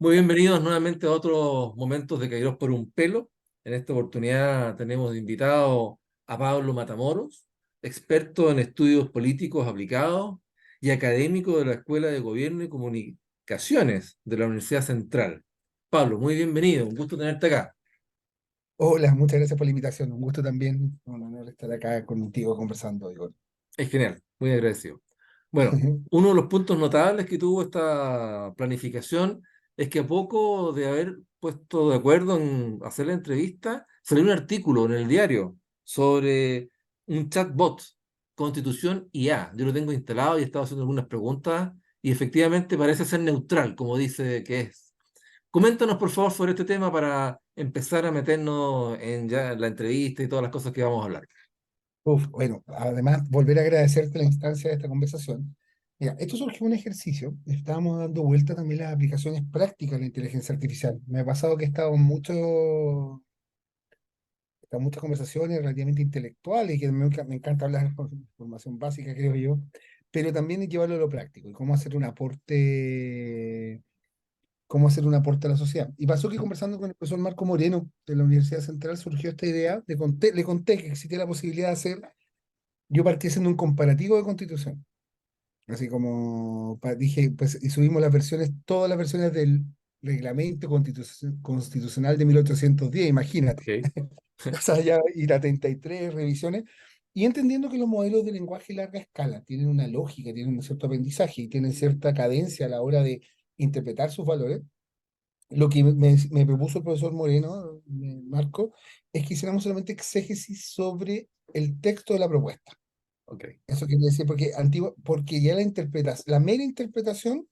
Muy bienvenidos nuevamente a otros momentos de Kairos por un pelo. En esta oportunidad tenemos de invitado a Pablo Matamoros, experto en estudios políticos aplicados y académico de la Escuela de Gobierno y Comunicaciones de la Universidad Central. Pablo, muy bienvenido, un gusto tenerte acá. Hola, muchas gracias por la invitación. Un gusto también, un honor estar acá contigo conversando, Igor. Es genial, muy agradecido. Bueno, uno de los puntos notables que tuvo esta planificación es que a poco de haber puesto de acuerdo en hacer la entrevista, salió un artículo en el diario sobre un chatbot, Constitución IA. Yo lo tengo instalado y he estado haciendo algunas preguntas y efectivamente parece ser neutral, como dice que es. Coméntanos, por favor, sobre este tema para empezar a meternos en ya la entrevista y todas las cosas que vamos a hablar. Bueno, además, volver a agradecerte la instancia de esta conversación. Mira, esto surgió un ejercicio. Estábamos dando vuelta también las aplicaciones prácticas de la inteligencia artificial. Me ha pasado que he estado en muchas conversaciones relativamente intelectuales y que me encanta hablar con información básica, creo yo, pero también llevarlo a lo práctico y cómo hacer un aporte a la sociedad. Y pasó que conversando con el profesor Marco Moreno de la Universidad Central surgió esta idea, le conté que existía la posibilidad de hacer, yo partí haciendo un comparativo de constitución, así como dije, pues, y subimos las versiones, todas las versiones del reglamento constitucional de 1810, imagínate, Ok, o sea, ya ir a 33 revisiones, y entendiendo que los modelos de lenguaje larga escala tienen una lógica, tienen un cierto aprendizaje y tienen cierta cadencia a la hora de interpretar sus valores. Lo que me propuso el profesor Moreno, Marco, es que hiciéramos solamente exégesis sobre el texto de la propuesta. ok, Eso quiere decir porque ya la mera interpretación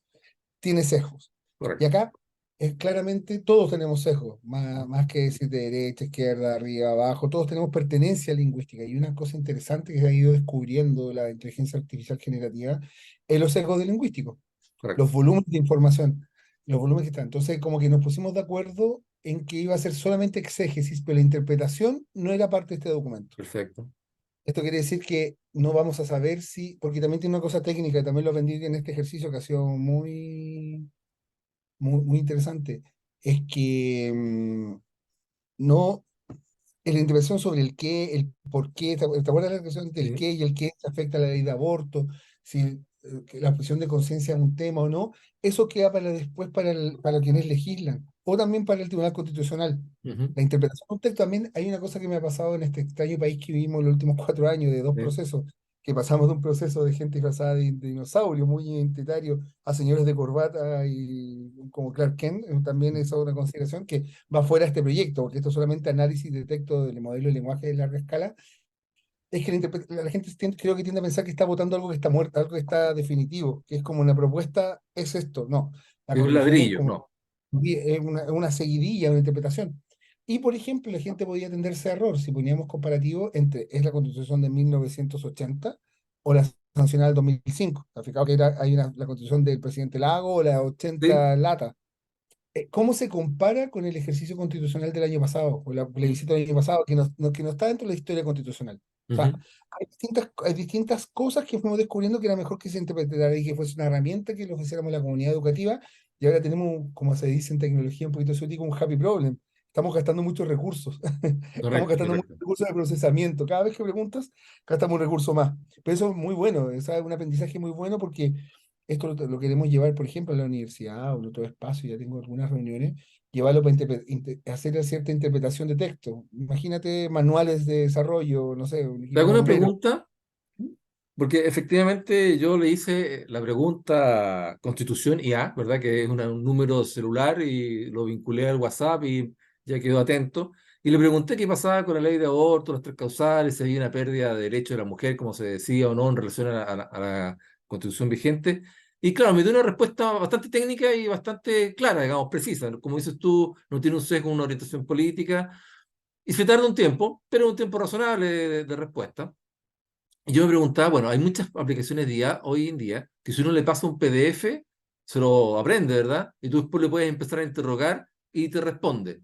tiene sesgos. Y correcto. acá es claramente, todos tenemos sesgos, más que decir de derecha, izquierda, arriba, abajo, todos tenemos pertenencia lingüística. Y una cosa interesante que se ha ido descubriendo la inteligencia artificial generativa es los sesgos de lingüísticos, Correcto. los volúmenes de información, los volúmenes que están. Entonces, como que nos pusimos de acuerdo en que iba a ser solamente exégesis, pero la interpretación no era parte de este documento. Perfecto. Esto quiere decir que no vamos a saber si, porque también tiene una cosa técnica, también lo aprendí en este ejercicio que ha sido muy interesante, es que no, en la intervención sobre el qué, el por qué, ¿te acuerdas de la cuestión del Sí. qué y el qué afecta a la ley de aborto? Si que la objeción de conciencia es un tema o no, eso queda para después para quienes legislan, o también para el Tribunal Constitucional. Ujú. La interpretación de un texto también, hay una cosa que me ha pasado en este extraño país que vivimos en los últimos 4 años, de dos Sí. procesos, que pasamos de un proceso de gente disfrazada de dinosaurio, muy identitario, a señores de corbata y como Clark Kent. También es una consideración que va fuera de este proyecto, porque esto es solamente análisis de texto del modelo de lenguaje de larga escala. Es que la gente creo que tiende a pensar que está votando algo que está muerto, algo que está definitivo, que es como una propuesta, es esto. No, la Es un constitución es ladrillo, como no. una seguidilla, una interpretación. Y, por ejemplo, la gente podía tenderse a error si poníamos comparativo entre es la constitución de 1980 o la sancionada del 2005. ¿Te has fijado que la constitución del presidente Lago o la Sí. 80 Lata? ¿Cómo se compara con el ejercicio constitucional del año pasado, o la Mm. plebiscito del año pasado, que no está dentro de la historia constitucional? O sea, Ujú. hay distintas cosas que fuimos descubriendo que era mejor que se interpretara y que fuese una herramienta que lo ofreciéramos a la comunidad educativa, y ahora tenemos, como se dice en tecnología un poquito sutil, un happy problem. Estamos gastando muchos recursos. Estamos Correcto, gastando muchos correcto. recursos de procesamiento. Cada vez que preguntas, gastamos un recurso más. Pero eso es muy bueno, es un aprendizaje muy bueno porque esto lo queremos llevar, por ejemplo, a la universidad o en otro espacio, ya tengo algunas reuniones, llevarlo para hacer cierta interpretación de texto. Imagínate manuales de desarrollo, no sé, un ¿Te equipo hago una bombero. pregunta? Porque efectivamente yo le hice la pregunta Constitución IA, ¿verdad? Que es un número celular y lo vinculé al WhatsApp y ya quedó atento. Y le pregunté qué pasaba con la ley de aborto, las tres causales, si había una pérdida de derecho de la mujer, como se decía o no, en relación a la Constitución vigente. Y claro, me dio una respuesta bastante técnica y bastante clara, digamos, precisa. Como dices tú, no tiene un sesgo, una orientación política. Y se tarda un tiempo, pero un tiempo razonable de respuesta. Y yo me preguntaba, bueno, hay muchas aplicaciones de IA hoy en día que si uno le pasa un PDF, se lo aprende, ¿verdad? Y tú después le puedes empezar a interrogar y te responde.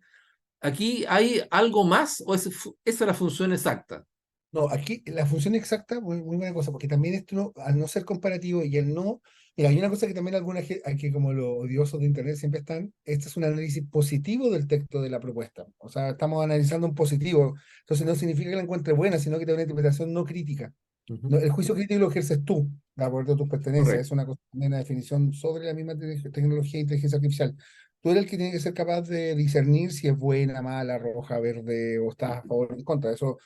¿Aquí hay algo más o esa es la función exacta? No, aquí la función exacta, muy buena cosa, porque también esto, al no ser comparativo y el no, mira, hay una cosa que también alguna gente, que como los odiosos de Internet siempre están, este es un análisis positivo del texto de la propuesta. O sea, estamos analizando un positivo, entonces no significa que la encuentre buena, sino que te da una interpretación no crítica. Ujú. No, el juicio crítico lo ejerces tú, de acuerdo a tus pertenencias, es Correcto. una cosa, una definición sobre la misma tecnología e inteligencia artificial. Tú eres el que tiene que ser capaz de discernir si es buena, mala, roja, verde, o estás a favor o en contra. Eso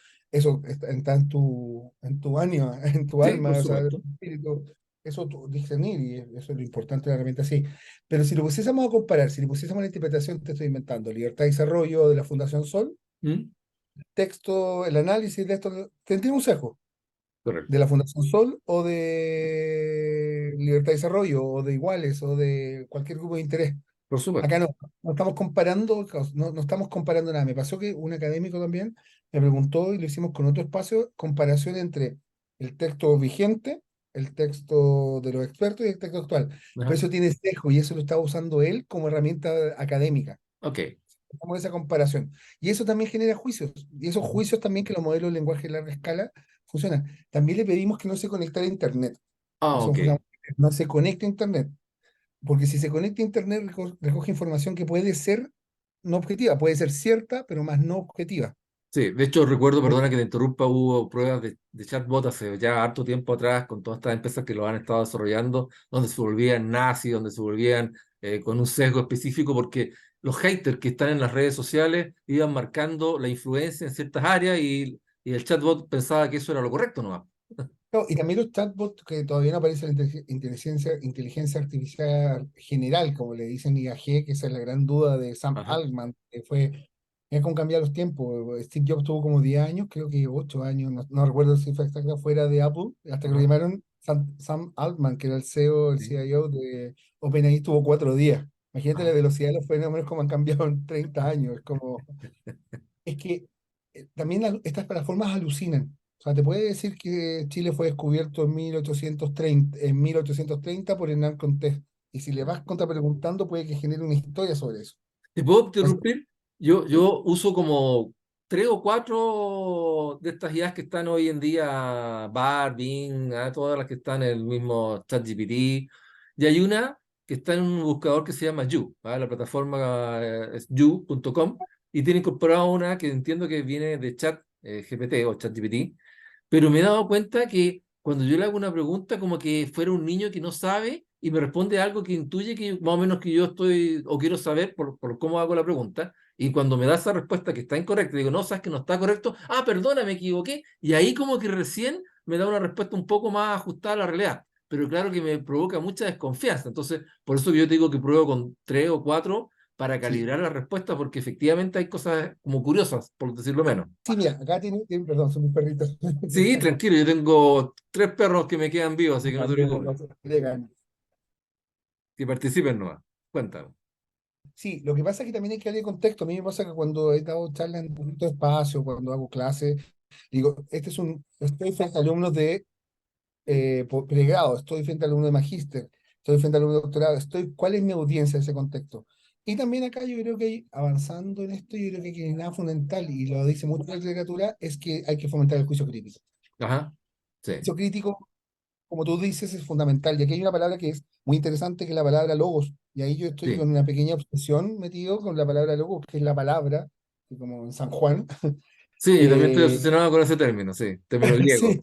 está en tu ánima, en tu Sí, por alma, o sea, en supuesto. tu espíritu. Eso discernir, y eso es lo importante de la herramienta así. Pero si lo pusiésemos a comparar, si le pusiésemos la interpretación, te estoy inventando, Libertad y Desarrollo de la Fundación Sol, ¿Mm? texto, el análisis de esto, tendría un sesgo Correcto. de la Fundación Sol o de Libertad y Desarrollo o de Iguales o de cualquier grupo de interés. Por supuesto. Acá no estamos comparando, no estamos comparando nada. Me pasó que un académico también me preguntó y lo hicimos con otro espacio, comparación entre el texto vigente, el texto de los expertos y el texto actual. Pero Ajá. eso tiene sesgo y eso lo estaba usando él como herramienta académica. Ok. Como esa comparación. Y eso también genera juicios. Y esos Ujú. juicios también que los modelos de lenguaje de larga escala funcionan. También le pedimos que no se conectara a Internet. Ah, Eso ok. no se conecte a Internet. Porque si se conecta a Internet, recoge información que puede ser no objetiva, puede ser cierta, pero más no objetiva. Sí, de hecho recuerdo, Por- perdona que te interrumpa, hubo pruebas de chatbot hace ya harto tiempo atrás con todas estas empresas que lo han estado desarrollando, donde se volvían nazis, donde se volvían con un sesgo específico, porque los haters que están en las redes sociales iban marcando la influencia en ciertas áreas y el chatbot pensaba que eso era lo correcto nomás. no, y también los chatbots que todavía no aparece la inteligencia artificial general, como le dicen IAG, que esa es la gran duda de Sam Ajá. Altman, que fue, es con cambiar los tiempos. Steve Jobs tuvo como 10 años, creo que 8 años, no recuerdo si fue exacta, fuera de Apple, hasta que lo Ajá. llamaron Sam Altman, que era el CEO, el Sí. CIO de OpenAI, tuvo 4 días. Imagínate la Ah. velocidad de los fenómenos como han cambiado en 30 años. Es que también estas plataformas alucinan. O sea, te puede decir que Chile fue descubierto en 1830 por Hernán Cortés. Y si le vas contrapreguntando, puede que genere una historia sobre eso. ¿Te puedo Entonces, interrumpir? ¿sí? Yo uso como tres o cuatro de estas IAs que están hoy en día, Bard, Bing, todas las que están en el mismo ChatGPT, y hay una que está en un buscador que se llama You, la plataforma es you.com, y tiene incorporado una que entiendo que viene de Chat GPT o ChatGPT, pero me he dado cuenta que cuando yo le hago una pregunta, como que fuera un niño que no sabe y me responde algo que intuye que más o menos que yo estoy o quiero saber por cómo hago la pregunta. Y cuando me da esa respuesta que está incorrecta, digo, no, sabes que no está correcto. Ah, perdona, me equivoqué. Y ahí como que recién me da una respuesta un poco más ajustada a la realidad. Pero claro que me provoca mucha desconfianza. Entonces, por eso yo te digo que pruebo con tres o cuatro para Sí. calibrar la respuesta, porque efectivamente hay cosas como curiosas, por decirlo menos. Sí, mira, acá perdón, son mis perritos. Sí, tranquilo, yo tengo tres perros que me quedan vivos, así que no te También preocupes. los agregan. Que participen nomás. Cuéntame. Sí, lo que pasa es que también hay que darle contexto. A mí me pasa que cuando he dado charlas en distintos espacios, cuando hago clases, digo, estoy frente a alumnos de pregrado, estoy frente al alumno de magíster, estoy frente al alumno de doctorado, ¿cuál es mi audiencia en ese contexto? Y también acá yo creo que avanzando en esto, yo creo que hay nada fundamental, y lo dice mucho la literatura, es que hay que fomentar el juicio crítico. Ajá. El Sí, juicio crítico, como tú dices, es fundamental, y aquí hay una palabra que es muy interesante, que es la palabra logos, y ahí yo estoy sí. con una pequeña obsesión metido con la palabra logos, que es la palabra, que como en San Juan, Sí, yo también estoy eh, obsesionado con ese término, sí. Término griego. sí.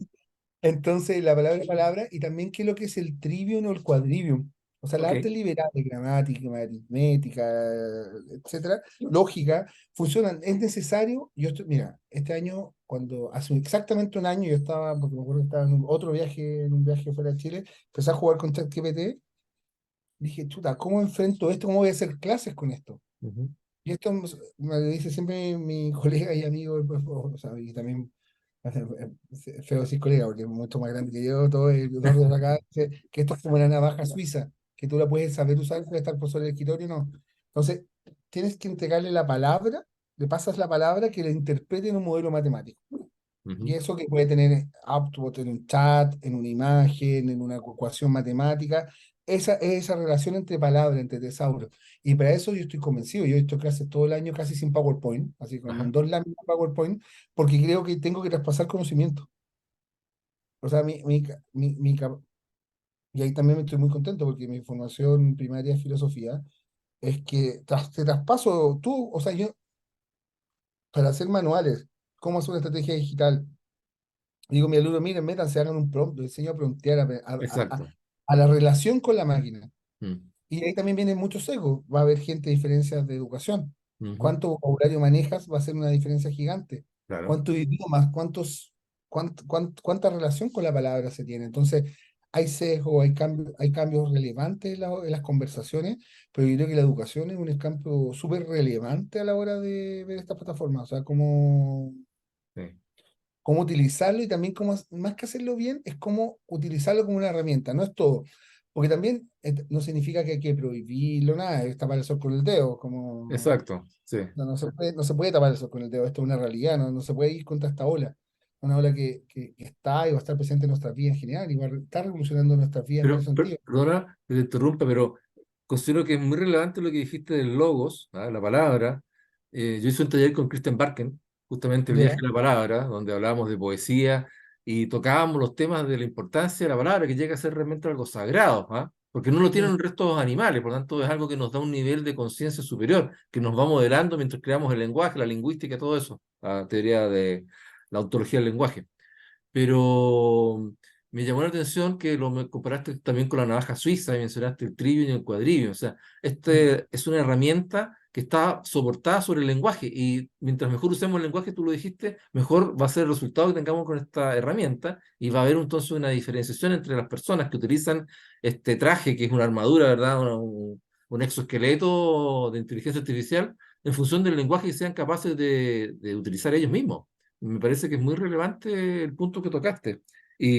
Entonces, la palabra es palabra, y también qué es lo que es el trivium o el quadrivium. O sea, las Ok. artes liberales, gramática, aritmética, etcétera, lógica, funcionan. Es necesario. Mira, este año, cuando hace exactamente un año, yo estaba, porque me acuerdo que estaba en otro viaje, en un viaje fuera de Chile, empecé a jugar con ChatGPT. Dije, chuta, ¿cómo enfrento esto? ¿Cómo voy a hacer clases con esto? Ujú. Y esto me dice siempre mi colega y amigo, pues, o sea, y también feo decir colega, porque es mucho más grande que yo, todo el Eduardo de acá, dice que esto es como una navaja suiza, que tú la puedes saber usar, puede estar por sobre el escritorio, no. Entonces, tienes que entregarle la palabra, le pasas la palabra que la interprete en un modelo matemático. Y Ujú. eso que puede tener output en un chat, en una imagen, en una ecuación matemática, esa relación entre palabras, entre tesauros. Y para eso yo estoy convencido. Yo he visto clases todo el año casi sin PowerPoint, así con Ajá, dos láminas de PowerPoint, porque creo que tengo que traspasar conocimiento. O sea, y ahí también me estoy muy contento porque mi formación primaria es filosofía, es que te traspaso tú, o sea, yo, para hacer manuales, cómo hacer una estrategia digital, digo a mi alumno, miren, métanse, hagan un prompt, les enseño a promptear exacto. a la relación con la máquina. Mm, Y ahí también vienen muchos sesgos. Va a haber gente de diferencias de educación. ujú, ¿Cuánto vocabulario manejas? Va a ser una diferencia gigante. claro. ¿Cuántos idiomas? ¿Cuánta relación con la palabra se tiene? Entonces, hay sesgos, hay cambios relevantes en las conversaciones, pero yo creo que la educación es un campo súper relevante a la hora de ver estas plataformas. O sea, Sí. cómo utilizarlo y también cómo, más que hacerlo bien, es cómo utilizarlo como una herramienta, no es todo. Porque también no significa que hay que prohibirlo, nada, es tapar el sol con el dedo, como Exacto, sí. no se puede tapar el sol con el dedo, esto es una realidad, no se puede ir contra esta ola. Una ola que está y va a estar presente en nuestras vidas en general y va a estar revolucionando nuestras vidas en varios sentidos. Perdona que te interrumpa, pero considero que es muy relevante lo que dijiste del logos, ¿ah? La palabra. Yo hice un taller con Christian Barken, justamente el viaje ¿Ya? de la palabra, donde hablábamos de poesía y tocábamos los temas de la importancia de la palabra, que llega a ser realmente algo sagrado, ¿ah? Porque no lo tienen Sí. el resto de los animales, por lo tanto es algo que nos da un nivel de conciencia superior, que nos va modelando mientras creamos el lenguaje, la lingüística, todo eso, la teoría de la ontología del lenguaje. Pero me llamó la atención que me comparaste también con la navaja suiza y mencionaste el trivio y el cuadrivio. O sea, este es una herramienta que está soportada sobre el lenguaje y mientras mejor usemos el lenguaje, tú lo dijiste, mejor va a ser el resultado que tengamos con esta herramienta y va a haber entonces una diferenciación entre las personas que utilizan este traje, que es una armadura, ¿verdad? Un exoesqueleto de inteligencia artificial en función del lenguaje que sean capaces de utilizar ellos mismos. Me parece que es muy relevante el punto que tocaste.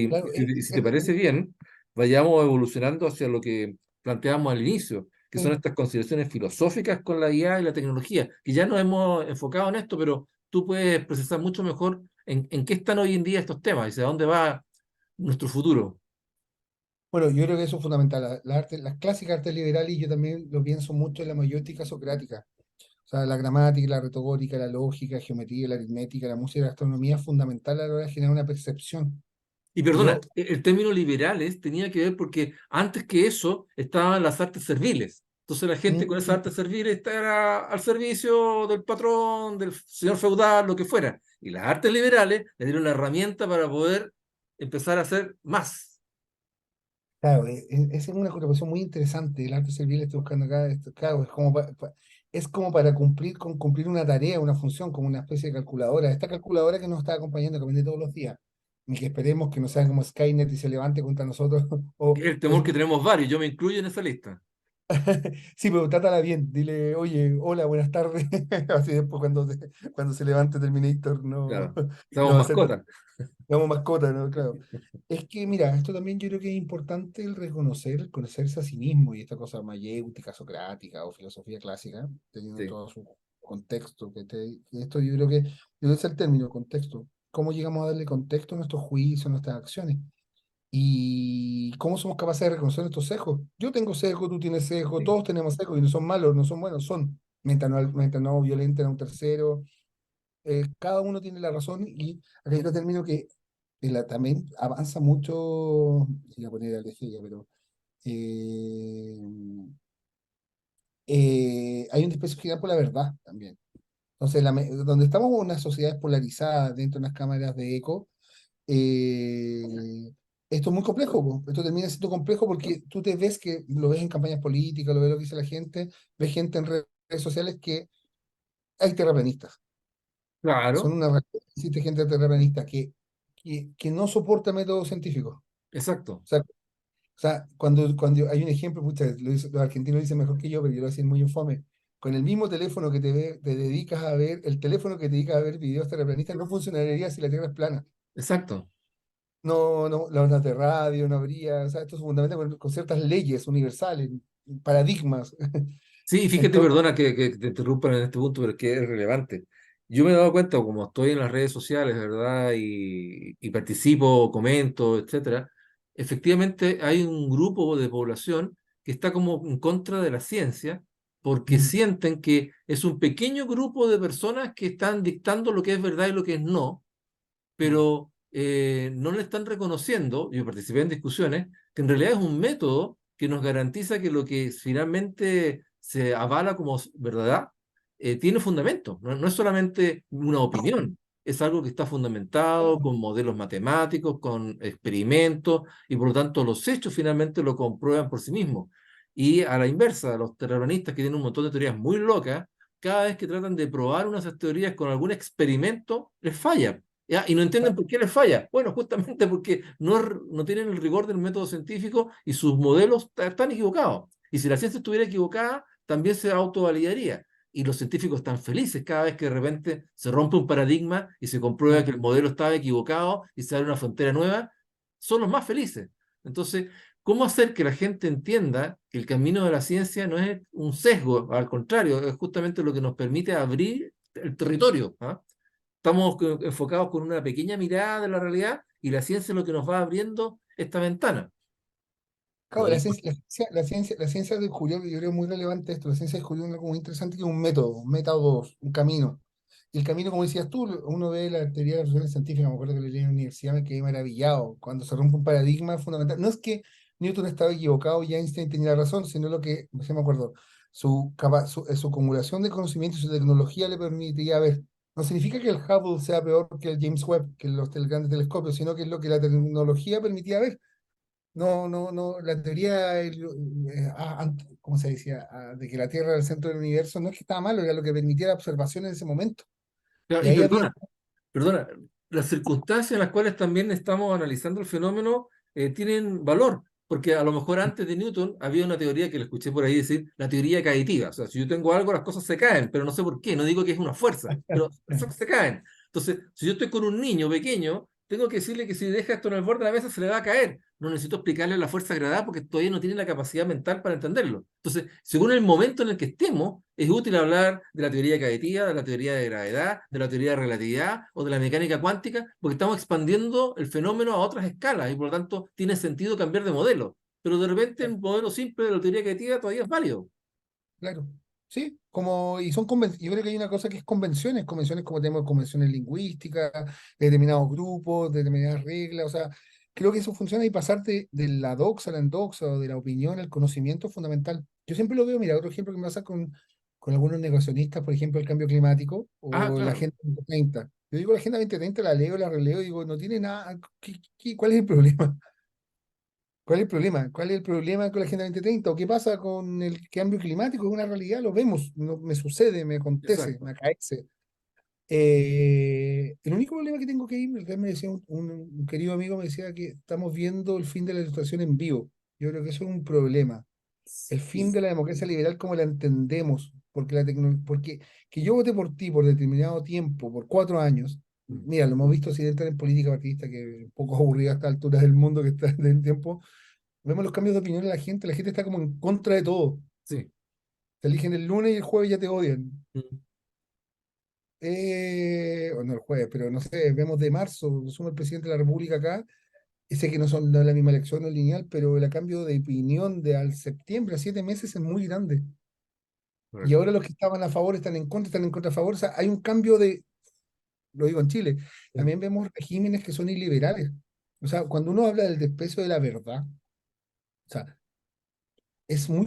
Claro, Y si te parece bien, vayamos evolucionando hacia lo que planteábamos al inicio, que son sí. estas consideraciones filosóficas con la IA y la tecnología, que ya nos hemos enfocado en esto, pero tú puedes procesar mucho mejor en qué están hoy en día estos temas y hacia dónde va nuestro futuro. Bueno, yo creo que eso es fundamental. Las clásicas artes liberales, y yo también lo pienso mucho en la mayéutica socrática. O sea, la gramática, la retórica, la lógica, la geometría, la aritmética, la música, la astronomía es fundamental a la hora de generar una percepción. Y perdona, Yo, el término liberales tenía que ver porque antes que eso estaban las artes serviles. Entonces la gente con esas mm, artes serviles era al servicio del patrón, del señor feudal, lo que fuera. Y las artes liberales le dieron la herramienta para poder empezar a hacer más. claro, esa es una connotación muy interesante. El arte servil, estoy buscando acá, claro, es como para cumplir una tarea, una función, como una especie de calculadora. Esta calculadora que nos está acompañando, que viene todos los días, y que esperemos que no sea como Skynet y se levante contra nosotros, Que es el o temor que tenemos varios, yo me incluyo en esa lista. sí, pero trátala bien, dile, oye, hola, buenas tardes. Así después cuando se levante Terminator no, Claro, somos no va a ser tan, mascotas. digamos, mascota, ¿no? Claro. Es que, mira, esto también yo creo que es importante el conocerse a sí mismo y esta cosa mayéutica, socrática o filosofía clásica, teniendo Sí, todo su contexto, que esto yo creo que es el término, contexto. ¿Cómo llegamos a darle contexto a nuestros juicios, a nuestras acciones? ¿Y cómo somos capaces de reconocer estos sesgos? Yo tengo sesgo, tú tienes sesgo, sí. todos tenemos sesgos y no son malos, no son buenos, son mientras no violenten a un tercero. Cada uno tiene la razón y acá yo termino que también avanza mucho, voy a poner al de Hegel, pero eh, hay un desprecio gigante por la verdad también. Entonces, donde estamos en unas sociedades polarizadas dentro de unas cámaras de eco, esto es muy complejo, po. Esto termina siendo complejo porque tú te ves que lo ves en campañas políticas, lo ves lo que dice la gente, ves gente en redes sociales que hay terraplanistas. Son Claro, una realidad. Existe gente terraplanista que no soporta métodos científicos. exacto. Cuando hay un ejemplo, pucha, los argentinos lo dicen mejor que yo, pero yo lo decía muy infame. Con el mismo teléfono que te dedicas a ver, el teléfono que te dedicas a ver videos terraplanistas no funcionaría si la Tierra es plana. Exacto. No, las ondas de radio no habría, o sea, esto es fundamental con ciertas leyes universales, paradigmas. Sí, fíjate, Entonces, perdona que te interrumpan en este punto, pero es que es relevante. Yo me he dado cuenta, como estoy en las redes sociales, ¿verdad? Y participo, comento, etcétera, efectivamente hay un grupo de población que está como en contra de la ciencia, porque Mm, sienten que es un pequeño grupo de personas que están dictando lo que es verdad y lo que es no, mm. pero no le están reconociendo, yo participé en discusiones, que en realidad es un método que nos garantiza que lo que finalmente se avala como verdad tiene fundamento, no es solamente una opinión, es algo que está fundamentado con modelos matemáticos, con experimentos, y por lo tanto los hechos finalmente lo comprueban por sí mismos. Y a la inversa, los terraplanistas que tienen un montón de teorías muy locas, cada vez que tratan de probar una de esas teorías con algún experimento, les falla. ¿Ya? Y no entienden por qué les falla. Bueno, justamente porque no tienen el rigor del método científico y sus modelos están equivocados. Y si la ciencia estuviera equivocada, también se autovalidaría. Y los científicos están felices cada vez que de repente se rompe un paradigma y se comprueba que Mm. el modelo estaba equivocado y se abre una frontera nueva. Son los más felices. Entonces, ¿cómo hacer que la gente entienda que el camino de la ciencia no es un sesgo? Al contrario, es justamente lo que nos permite abrir el territorio. ¿Ah? Estamos enfocados con una pequeña mirada de la realidad y la ciencia es lo que nos va abriendo esta ventana. Claro, Podría- la ciencia descubrió, yo creo muy relevante esto, la ciencia descubrió algo muy interesante que es un método, un camino. Y el camino, como decías tú, uno ve la teoría de las relaciones científicas, me acuerdo que leí en la universidad, me quedé maravillado, cuando se rompe un paradigma fundamental. No es que Newton estaba equivocado y Einstein tenía razón, sino lo que, se me acuerdo, su acumulación de conocimiento y su tecnología le permitía ver. No significa que el Hubble sea peor que el James Webb, que los grandes telescopios, sino que es lo que la tecnología permitía ver. No, la teoría, ¿cómo se decía? De que la Tierra era el centro del universo, no es que estaba malo, era lo que permitía la observación en ese momento. Claro, Y y ahí había, perdona, las circunstancias en las cuales también estamos analizando el fenómeno tienen valor, porque a lo mejor antes de Newton había una teoría que le escuché por ahí decir, la teoría caetiva. O sea, si yo tengo algo, las cosas se caen, pero no sé por qué, no digo que es una fuerza, pero las cosas se caen. Entonces, si yo estoy con un niño pequeño, tengo que decirle que si deja esto en el borde de la mesa se le va a caer. No necesito explicarle la fuerza de gravedad porque todavía no tiene la capacidad mental para entenderlo. Entonces, según el momento en el que estemos, es útil hablar de la teoría caetiva, de la teoría de gravedad, de la teoría de relatividad o de la mecánica cuántica, porque estamos expandiendo el fenómeno a otras escalas y por lo tanto tiene sentido cambiar de modelo. Pero de repente el modelo simple de la teoría caetiva todavía es válido. claro, sí, y yo creo que hay una cosa que es convenciones como tenemos convenciones lingüísticas, de determinados grupos, de determinadas reglas, o sea, creo que eso funciona y pasarte de la doxa a la endoxa o de la opinión al conocimiento es fundamental. Yo siempre lo veo, mira, otro ejemplo que me pasa con algunos negacionistas, por ejemplo, el cambio climático Ah, o la claro, Agenda 2030. Yo digo la Agenda 2030, la leo, la releo, y digo, no tiene nada, ¿cuál es el problema? ¿Cuál es el problema? ¿Cuál es el problema con la Agenda 2030? ¿O qué pasa con el cambio climático? Es una realidad, lo vemos, me sucede, me acontece, exacto. me acaece. El único problema que tengo que ir, el que me decía un querido amigo, me decía que estamos viendo el fin de la ilustración en vivo. Yo creo que eso es un problema. El fin de la democracia liberal como la entendemos, porque que yo vote por ti por determinado tiempo, por 4 años, Mm. mira, lo hemos visto sin entrar en política partidista, que es un poco aburrida a esta altura del mundo que está del tiempo. Vemos los cambios de opinión de la gente está como en contra de todo. Sí. Te eligen el lunes y el jueves ya te odian. Mm. O no el jueves, pero no sé, vemos de marzo, asume el presidente de la República acá, y sé que no es la misma elección, no es lineal, pero el cambio de opinión de al septiembre a 7 meses es muy grande. Y Correcto. ahora los que estaban a favor están en contra a favor. O sea, hay un cambio lo digo en Chile, Sí. también vemos regímenes que son iliberales. O sea, cuando uno habla del desprecio de la verdad, o sea, es muy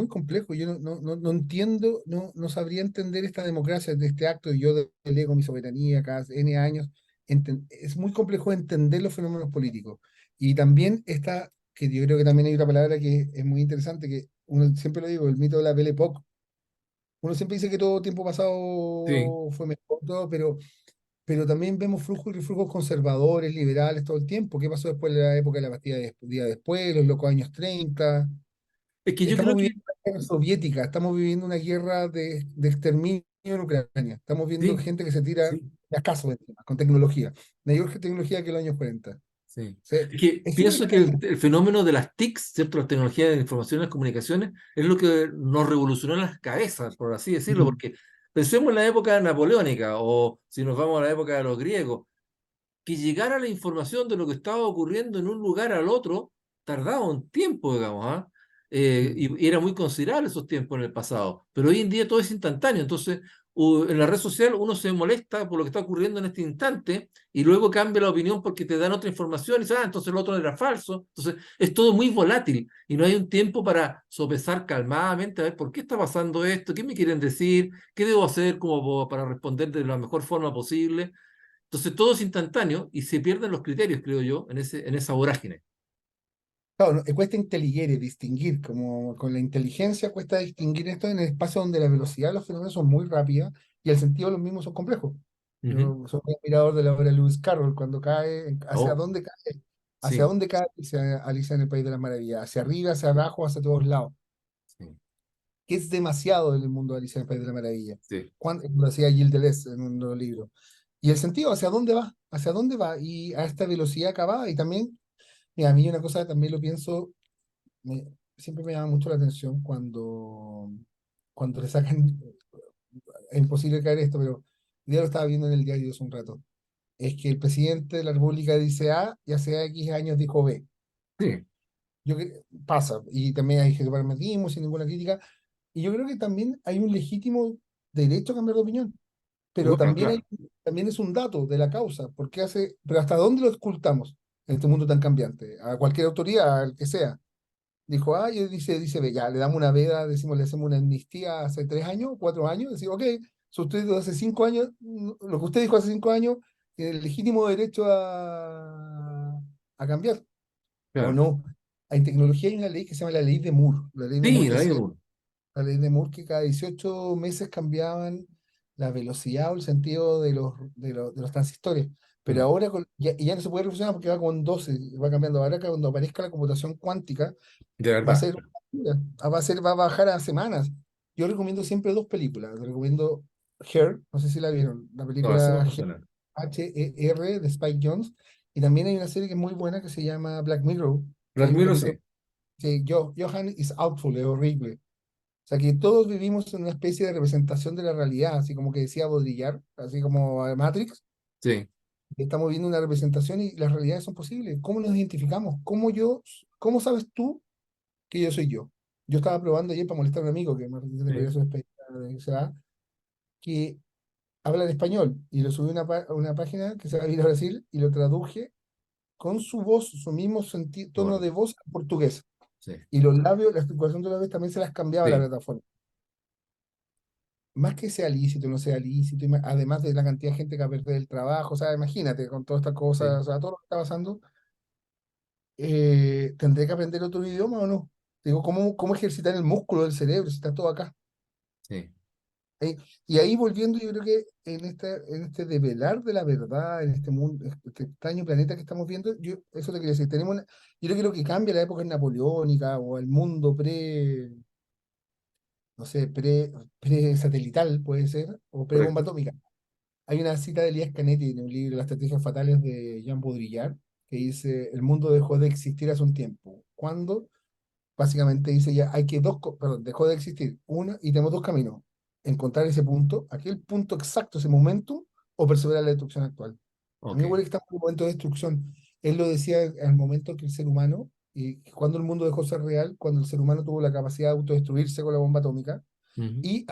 complejo. Yo no entiendo, no sabría entender esta democracia, de este acto, y yo delego mi soberanía cada N años. Es muy complejo entender los fenómenos políticos. Y también está, que yo creo que también hay otra palabra que es muy interesante, que uno siempre lo digo, el mito de la Belle Époque. Uno siempre dice que todo tiempo Sí. pasado fue mejor, todo, pero también vemos flujos y reflujos conservadores, liberales todo el tiempo. ¿Qué pasó después de la época de la Bastilla día después, los locos años 30? Es que yo Estamos creo que viviendo una guerra soviética, estamos viviendo una guerra de exterminio en Ucrania. Estamos viendo sí, gente que se tira sí. a caso encima, con tecnología. Mayor tecnología que los años 40. Sí. Sí, Es que es súper pienso que extraño. el fenómeno de las TICs, ¿cierto? Las tecnologías de información y las comunicaciones, es lo que nos revolucionó las cabezas, por así decirlo, Mm, porque pensemos en la época napoleónica o si nos vamos a la época de los griegos, que llegara la información de lo que estaba ocurriendo en un lugar al otro tardaba un tiempo, digamos, ¿ah? y era muy considerable esos tiempos en el pasado, pero hoy en día todo es instantáneo, entonces en la red social uno se molesta por lo que está ocurriendo en este instante y luego cambia la opinión porque te dan otra información y dices, ah, entonces lo otro era falso, entonces es todo muy volátil y no hay un tiempo para sopesar calmadamente a ver por qué está pasando esto, qué me quieren decir, qué debo hacer como para responder de la mejor forma posible. Entonces todo es instantáneo y se pierden los criterios, creo yo, en esa vorágine. Claro, cuesta intelligere, distinguir, como con la inteligencia cuesta distinguir esto en el espacio donde la velocidad de los fenómenos son muy rápidas y el sentido de los mismos son complejos. Ujú. Yo soy un admirador de la obra de Lewis Carroll, cuando cae, Oh, hacia sí, dónde cae Alicia en el País de las Maravillas, hacia arriba, hacia abajo, hacia todos lados, sí, que es demasiado en el mundo de Alicia en el País de las Maravillas. sí, Lo decía Gilles Deleuze en uno de los libros. Y el sentido, hacia dónde va, y a esta velocidad acabada, y también, mira, a mí una cosa también lo pienso me- siempre me llama mucho la atención cuando le sacan, es imposible caer esto, pero ya lo estaba viendo en el diario hace un rato, es que el presidente de la República dice A y hace X años dijo B. sí, Pasa, y también hay separatismo sin ninguna crítica, y yo creo que también hay un legítimo derecho a cambiar de opinión, pero bueno, también, claro, también es un dato de la causa, porque pero ¿hasta dónde lo ocultamos en este mundo tan cambiante? A cualquier autoridad, al que sea. Dijo, ah, y dice, ve, ya, le damos una veda, decimos, le hacemos una amnistía hace 3 años, 4 años, decimos, ok, si usted dijo hace 5 años, lo que usted dijo hace 5 años, tiene el legítimo derecho a cambiar, o claro. no. En tecnología hay una ley que se llama la ley de Moore. La ley de Moore Sí, la decía, digo, la ley de Moore que cada 18 meses cambiaban la velocidad o el sentido de los transistores. Pero mm, ahora ya no se puede reflexionar porque va con 12, va cambiando. Ahora que cuando aparezca la computación cuántica, de va a verdad. ser, va a bajar a semanas. Yo recomiendo siempre dos películas. Recomiendo Her, no sé si la vieron, la No, ese no película me suena. Her de Spike Jonze. Y también hay una serie que es muy buena que se llama Black Mirror, que Black hay un Mirror, capítulo sí, que Johan is awful, es horrible. O sea que todos vivimos en una especie de representación de la realidad, así como que decía Baudrillard, así como Matrix. sí, Estamos viendo una representación y las realidades son posibles. ¿Cómo nos identificamos? ¿Cómo sabes tú que yo soy yo? Yo estaba probando ayer para molestar a un amigo que me recién sí, regresó de España, de CA, que habla en español y lo subí a una página que se va a ir a Brasil y lo traduje con su voz, su mismo tono bueno, de voz en portugués. sí, Y los labios, la articulación de los labios también se las cambiaba la sí, plataforma. Más que sea lícito, no sea lícito, además de la cantidad de gente que va a perder el trabajo, o sea, imagínate con todas estas sí, cosas, o sea, todo lo que está pasando, ¿tendré que aprender otro idioma o no? Digo, ¿cómo ejercitar el músculo del cerebro si está todo acá? sí, Eh, y ahí volviendo, yo creo que en este develar de la verdad, en este mundo, este extraño planeta que estamos viendo, eso te quería decir, yo creo que lo que cambia la época es napoleónica o el mundo no sé, pre-satelital puede ser, o pre-bomba correcto. atómica. Hay una cita de Elías Canetti en un libro, Las estrategias fatales de Jean Baudrillard, que dice, el mundo dejó de existir hace un tiempo. ¿Cuándo? Básicamente dice ya, perdón, dejó de existir una y tenemos dos caminos. Encontrar ese punto, aquel punto exacto, ese momento, o perseverar la destrucción actual. A mí Ok. me huele que estamos en un momento de destrucción. Él lo decía en el momento que el ser humano, y cuando el mundo dejó de ser real, cuando el ser humano tuvo la capacidad de autodestruirse con la bomba atómica, Ujú, y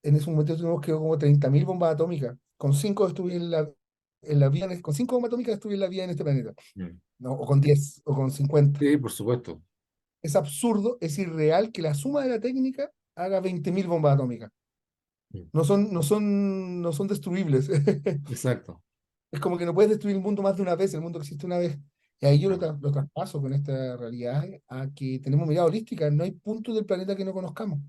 en ese momento tuvimos creo como 30.000 bombas atómicas. Con 5 bombas atómicas destruir la vida en este planeta. mm. ¿No? O con 10, o con 50. Sí, por supuesto. Es absurdo, es irreal que la suma de la técnica haga 20.000 bombas atómicas. Mm, No son destruibles. exacto. Es como que no puedes destruir el mundo más de una vez, el mundo existe una vez. Y ahí yo Claro. lo traspaso con esta realidad a que tenemos mirada holística, no hay punto del planeta que no conozcamos.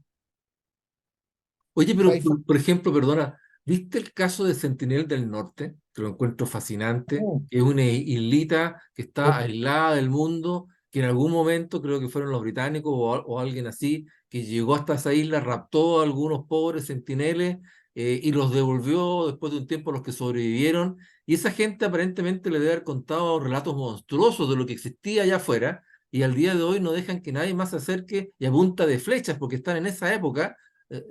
Oye, pero Sci-fi. por ejemplo, perdona, ¿viste el caso de Sentinel del Norte? Que lo encuentro fascinante, Oh, que es una islita que está oh, aislada del mundo, que en algún momento, creo que fueron los británicos o alguien así, que llegó hasta esa isla, raptó a algunos pobres sentineles y los devolvió después de un tiempo a los que sobrevivieron. Y esa gente aparentemente le debe haber contado relatos monstruosos de lo que existía allá afuera, y al día de hoy no dejan que nadie más se acerque y a punta de flechas, porque están en esa época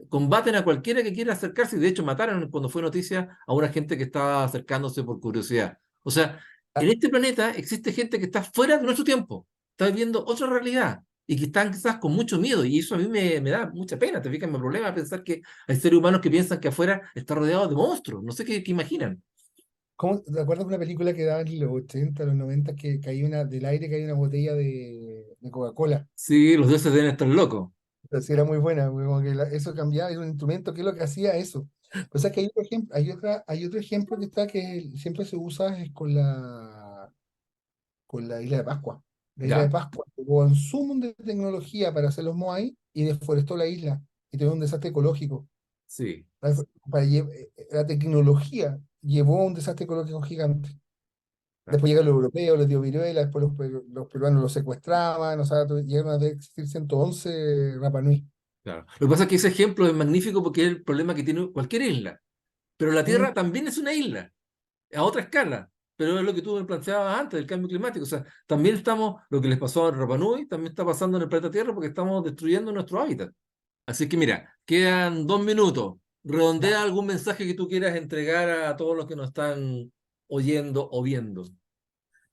combaten a cualquiera que quiera acercarse y de hecho mataron cuando fue noticia a una gente que estaba acercándose por curiosidad. O sea, ah, en este planeta existe gente que está fuera de nuestro tiempo, está viviendo otra realidad. y que están quizás con mucho miedo, y eso a mí me da mucha pena, te fijas, me problema pensar que hay seres humanos que piensan que afuera está rodeado de monstruos, no sé qué imaginan. ¿Cómo, te acuerdas de una película que daban en los 80 los 90 que caía del aire caía una botella de Coca-Cola? Sí, los dioses deben estar locos. Entonces era muy buena, como que eso cambiaba, era un instrumento, ¿qué es lo que hacía eso? Pues es que hay otro ejemplo, hay otro ejemplo que está que siempre se usa es con la isla de Pascua. La isla de ¿Ya? Pascua tuvo un zoom de tecnología para hacer los Moai y deforestó la isla y tuvo un desastre ecológico. Sí, La tecnología llevó a un desastre ecológico gigante. claro. Después llegaron los europeos, les dio viruela, después los peruanos los secuestraban, o sea, llegaron a existir 111 Rapa Nui. Claro. Lo que pasa es que ese ejemplo es magnífico porque es el problema que tiene cualquier isla. Pero la Mm, Tierra también es una isla, a otra escala. Pero es lo que tú me planteabas antes del cambio climático. O sea, también estamos, lo que les pasó a Rapa Nui, también está pasando en el planeta Tierra porque estamos destruyendo nuestro hábitat. Así que mira, quedan 2 minutos. ya. Redondea algún mensaje que tú quieras entregar a todos los que nos están oyendo o viendo.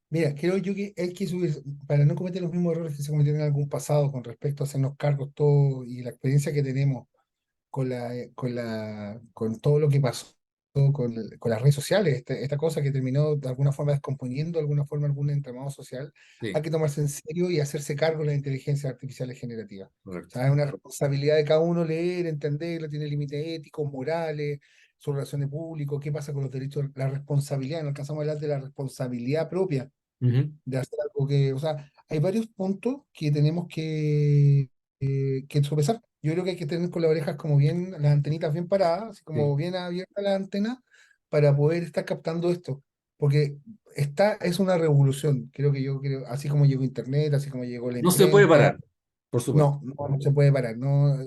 Mira, creo yo que hay que subir, para no cometer los mismos errores que se cometieron en algún pasado con respecto a hacernos cargos todo y la experiencia que tenemos con todo lo que pasó con las redes sociales, esta cosa que terminó de alguna forma descomponiendo de alguna forma algún entramado social, hay Sí, que tomarse en serio y hacerse cargo de las inteligencias artificiales generativas. O correcto. sea, es una responsabilidad de cada uno leer, entenderla, tiene límites éticos, morales, su relación de público, qué pasa con los derechos, la responsabilidad, no alcanzamos a hablar de la responsabilidad propia Ujú. de hacer algo que, o sea, hay varios puntos que tenemos que sopesar. Yo creo que hay que tener con las orejas como bien, las antenitas bien paradas, así como Sí. bien abierta la antena, para poder estar captando esto. Porque esta es una revolución, creo que yo creo, así como llegó Internet, así como llegó la No se puede imprenta, parar, por supuesto. no se puede parar. No,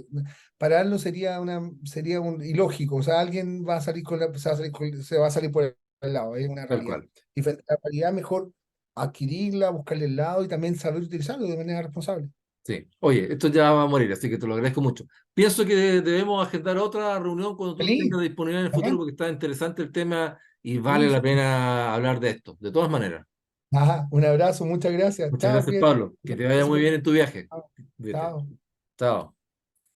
pararlo sería un ilógico. O sea, alguien va a salir se va a salir por el lado, es una Tal realidad. cual. Y frente a la realidad, mejor adquirirla, buscarle el lado y también saber utilizarlo de manera responsable. Sí. Oye, esto ya va a morir, así que te lo agradezco mucho. Pienso que debemos agendar otra reunión cuando tú Feliz, tengas disponibilidad en el futuro, bacán. porque está interesante el tema y vale Sí, la súper. pena hablar de esto. De todas maneras. Ajá, un abrazo, muchas gracias. Muchas Chao, gracias, cuídate. Pablo. Que te vaya muy bien en tu viaje. Chao. Cuídate. Chao. Chao.